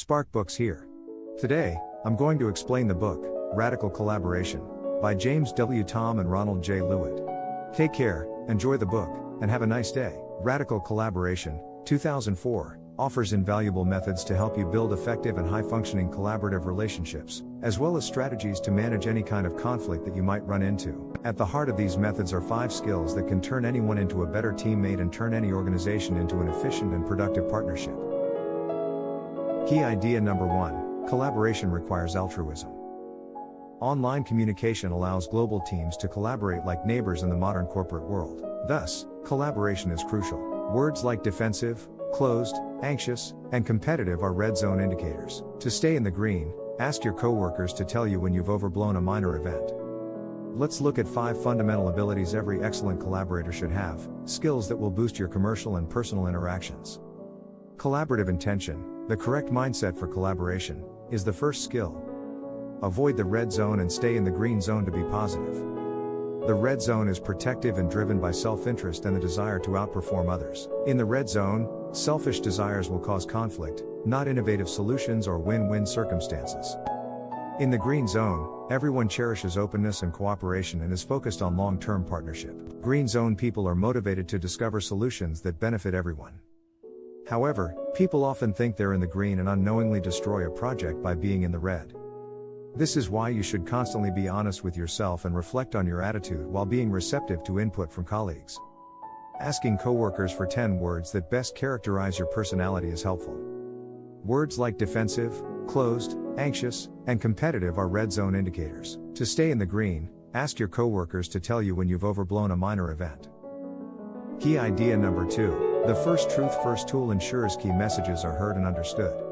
Spark Books here. Today, I'm going to explain the book, Radical Collaboration, by James W. Tamm and Ronald J. Luyet. Take care, enjoy the book, and have a nice day. Radical Collaboration, 2004, offers invaluable methods to help you build effective and high-functioning collaborative relationships, as well as strategies to manage any kind of conflict that you might run into. At the heart of these methods are 5 skills that can turn anyone into a better teammate and turn any organization into an efficient and productive partnership. Key idea number 1, collaboration requires altruism. Online communication allows global teams to collaborate like neighbors in the modern corporate world. Thus, collaboration is crucial. Words like defensive, closed, anxious, and competitive are red zone indicators. To stay in the green, ask your coworkers to tell you when you've overblown a minor event. Let's look at 5 fundamental abilities every excellent collaborator should have, skills that will boost your commercial and personal interactions. Collaborative intention, the correct mindset for collaboration, is the first skill. Avoid the red zone and stay in the green zone to be positive. The red zone is protective and driven by self-interest and the desire to outperform others. In the red zone, selfish desires will cause conflict, not innovative solutions or win-win circumstances. In the green zone, everyone cherishes openness and cooperation and is focused on long-term partnership. Green zone people are motivated to discover solutions that benefit everyone. However, people often think they're in the green and unknowingly destroy a project by being in the red. This is why you should constantly be honest with yourself and reflect on your attitude while being receptive to input from colleagues. Asking coworkers for 10 words that best characterize your personality is helpful. Words like defensive, closed, anxious, and competitive are red zone indicators. To stay in the green, ask your coworkers to tell you when you've overblown a minor event. Key idea number 2, the first truth first tool ensures key messages are heard and understood.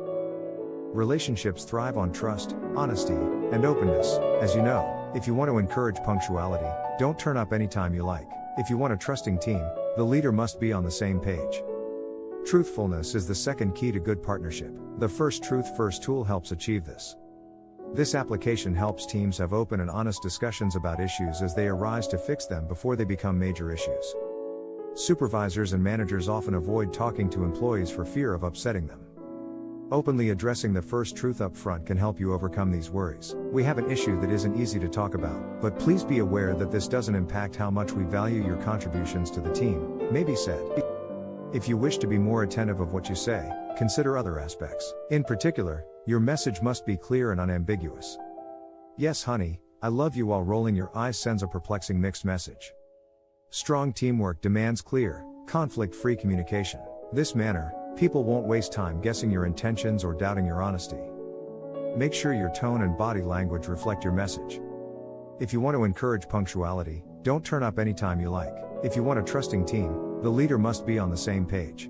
Relationships thrive on trust, honesty, and openness. As you know, if you want to encourage punctuality, don't turn up anytime you like. If you want a trusting team, the leader must be on the same page. Truthfulness is the second key to good partnership. The first truth first tool helps achieve this. This application helps teams have open and honest discussions about issues as they arise to fix them before they become major issues. Supervisors and managers often avoid talking to employees for fear of upsetting them. Openly addressing the first truth up front can help you overcome these worries. We have an issue that isn't easy to talk about, but please be aware that this doesn't impact how much we value your contributions to the team, may be said. If you wish to be more attentive of what you say, consider other aspects. In particular, your message must be clear and unambiguous. Yes, honey, I love you while rolling your eyes sends a perplexing mixed message. Strong teamwork demands clear, conflict-free communication. This manner, people won't waste time guessing your intentions or doubting your honesty. Make sure your tone and body language reflect your message. If you want to encourage punctuality, don't turn up anytime you like. If you want a trusting team, the leader must be on the same page.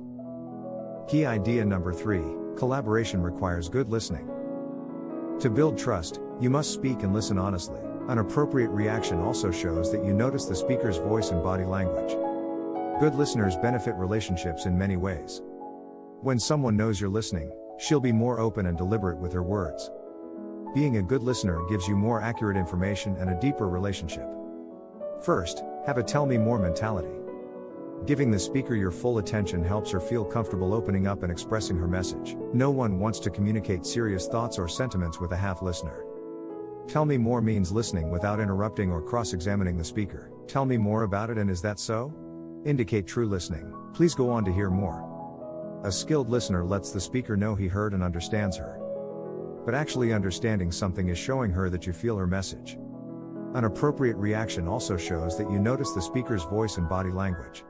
Key idea number 3, collaboration requires good listening. To build trust, you must speak and listen honestly. An appropriate reaction also shows that you notice the speaker's voice and body language. Good listeners benefit relationships in many ways. When someone knows you're listening, she'll be more open and deliberate with her words. Being a good listener gives you more accurate information and a deeper relationship. First, have a tell me more mentality. Giving the speaker your full attention helps her feel comfortable opening up and expressing her message. No one wants to communicate serious thoughts or sentiments with a half listener. Tell me more means listening without interrupting or cross-examining the speaker. Tell me more about it, and is that so? Indicate true listening. Please go on to hear more. A skilled listener lets the speaker know he heard and understands her. But actually understanding something is showing her that you feel her message. An appropriate reaction also shows that you notice the speaker's voice and body language.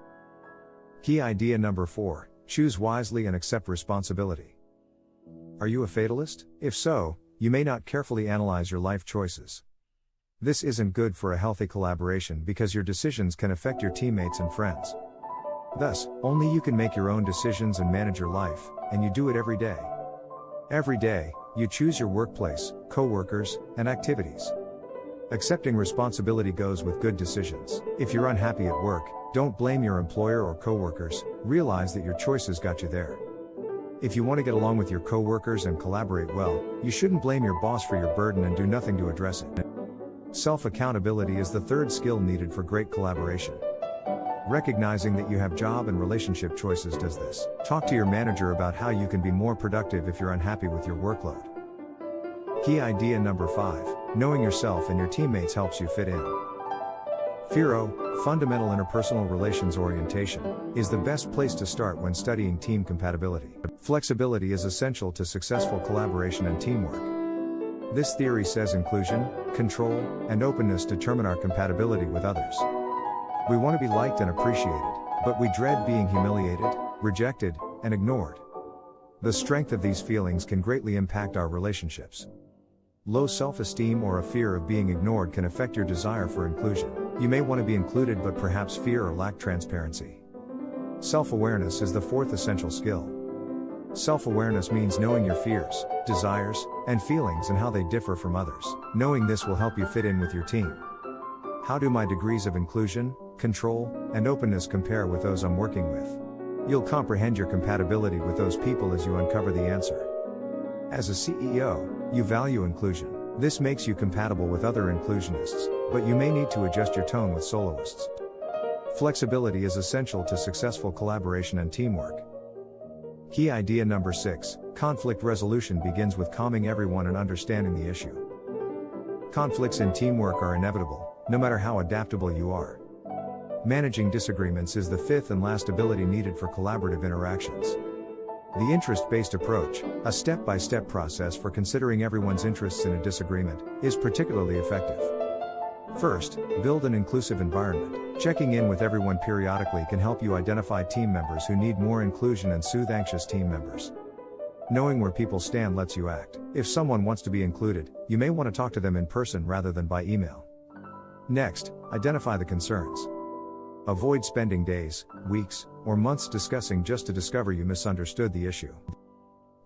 Key idea number 4, choose wisely and accept responsibility. Are you a fatalist? If so, you may not carefully analyze your life choices. This isn't good for a healthy collaboration because your decisions can affect your teammates and friends. Thus, only you can make your own decisions and manage your life, and you do it every day. Every day, you choose your workplace, coworkers, and activities. Accepting responsibility goes with good decisions. If you're unhappy at work, don't blame your employer or coworkers, realize that your choices got you there. If you want to get along with your coworkers and collaborate well, you shouldn't blame your boss for your burden and do nothing to address it. Self-accountability is the third skill needed for great collaboration. Recognizing that you have job and relationship choices does this. Talk to your manager about how you can be more productive if you're unhappy with your workload. Key idea number 5. Knowing yourself and your teammates helps you fit in. FIRO, Fundamental Interpersonal Relations Orientation, is the best place to start when studying team compatibility. Flexibility is essential to successful collaboration and teamwork. This theory says inclusion, control, and openness determine our compatibility with others. We want to be liked and appreciated, but we dread being humiliated, rejected, and ignored. The strength of these feelings can greatly impact our relationships. Low self-esteem or a fear of being ignored can affect your desire for inclusion. You may want to be included but perhaps fear or lack transparency. Self-awareness is the 4th essential skill. Self-awareness means knowing your fears, desires, and feelings and how they differ from others. Knowing this will help you fit in with your team. How do my degrees of inclusion, control, and openness compare with those I'm working with? You'll comprehend your compatibility with those people as you uncover the answer. As a CEO, you value inclusion. This makes you compatible with other inclusionists, but you may need to adjust your tone with soloists. Flexibility is essential to successful collaboration and teamwork. Key idea number 6. Conflict resolution begins with calming everyone and understanding the issue. Conflicts in teamwork are inevitable, no matter how adaptable you are. Managing disagreements is the 5th and last ability needed for collaborative interactions. The interest-based approach, a step-by-step process for considering everyone's interests in a disagreement, is particularly effective. First, build an inclusive environment. Checking in with everyone periodically can help you identify team members who need more inclusion and soothe anxious team members. Knowing where people stand lets you act. If someone wants to be included, you may want to talk to them in person rather than by email. Next, identify the concerns. Avoid spending days, weeks, or months discussing just to discover you misunderstood the issue.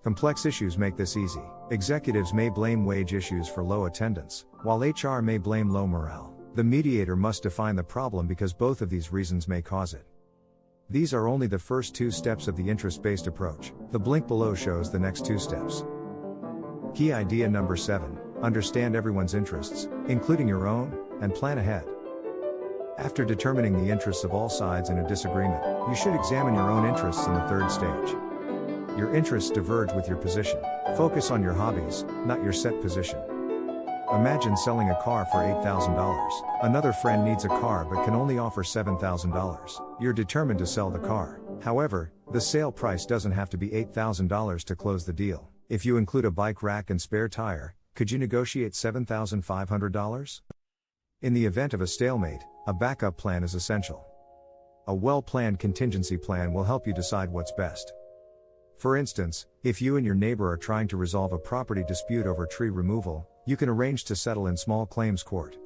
Complex issues make this easy. Executives may blame wage issues for low attendance, while HR may blame low morale. The mediator must define the problem because both of these reasons may cause it. These are only the first 2 steps of the interest-based approach. The blink below shows the next 2 steps. Key idea number 7. Understand everyone's interests, including your own, and plan ahead. After determining the interests of all sides in a disagreement, you should examine your own interests in the 3rd stage. Your interests diverge with your position. Focus on your hobbies, not your set position. Imagine selling a car for $8,000. Another friend needs a car but can only offer $7,000. You're determined to sell the car. However, the sale price doesn't have to be $8,000 to close the deal. If you include a bike rack and spare tire, could you negotiate $7,500? In the event of a stalemate, a backup plan is essential. A well-planned contingency plan will help you decide what's best. For instance, if you and your neighbor are trying to resolve a property dispute over tree removal, you can arrange to settle in small claims court.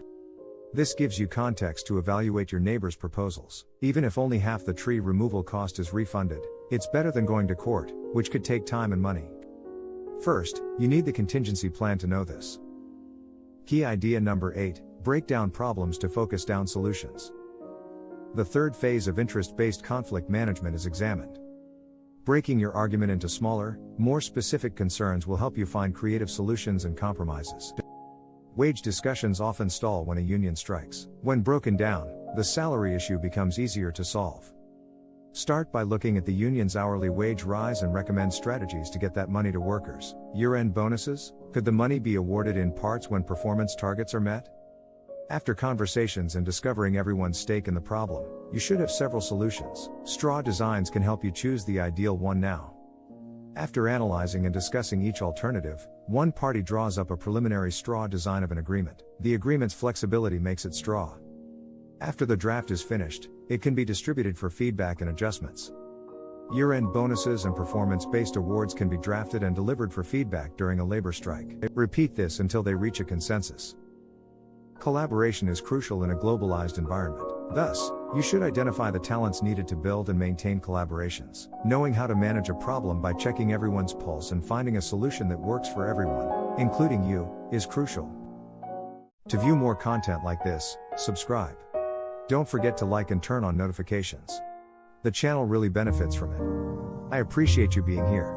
This gives you context to evaluate your neighbor's proposals. Even if only half the tree removal cost is refunded, it's better than going to court, which could take time and money. First, you need the contingency plan to know this. Key idea number 8. Break down problems to focus down solutions. The 3rd phase of interest-based conflict management is examined. Breaking your argument into smaller, more specific concerns will help you find creative solutions and compromises. Wage discussions often stall when a union strikes. When broken down, the salary issue becomes easier to solve. Start by looking at the union's hourly wage rise and recommend strategies to get that money to workers. Year-end bonuses? Could the money be awarded in parts when performance targets are met? After conversations and discovering everyone's stake in the problem, you should have several solutions. Straw designs can help you choose the ideal one now. After analyzing and discussing each alternative, one party draws up a preliminary straw design of an agreement. The agreement's flexibility makes it straw. After the draft is finished, it can be distributed for feedback and adjustments. Year-end bonuses and performance-based awards can be drafted and delivered for feedback during a labor strike. Repeat this until they reach a consensus. Collaboration is crucial in a globalized environment. Thus, you should identify the talents needed to build and maintain collaborations. Knowing how to manage a problem by checking everyone's pulse and finding a solution that works for everyone, including you, is crucial. To view more content like this, subscribe. Don't forget to like and turn on notifications. The channel really benefits from it. I appreciate you being here.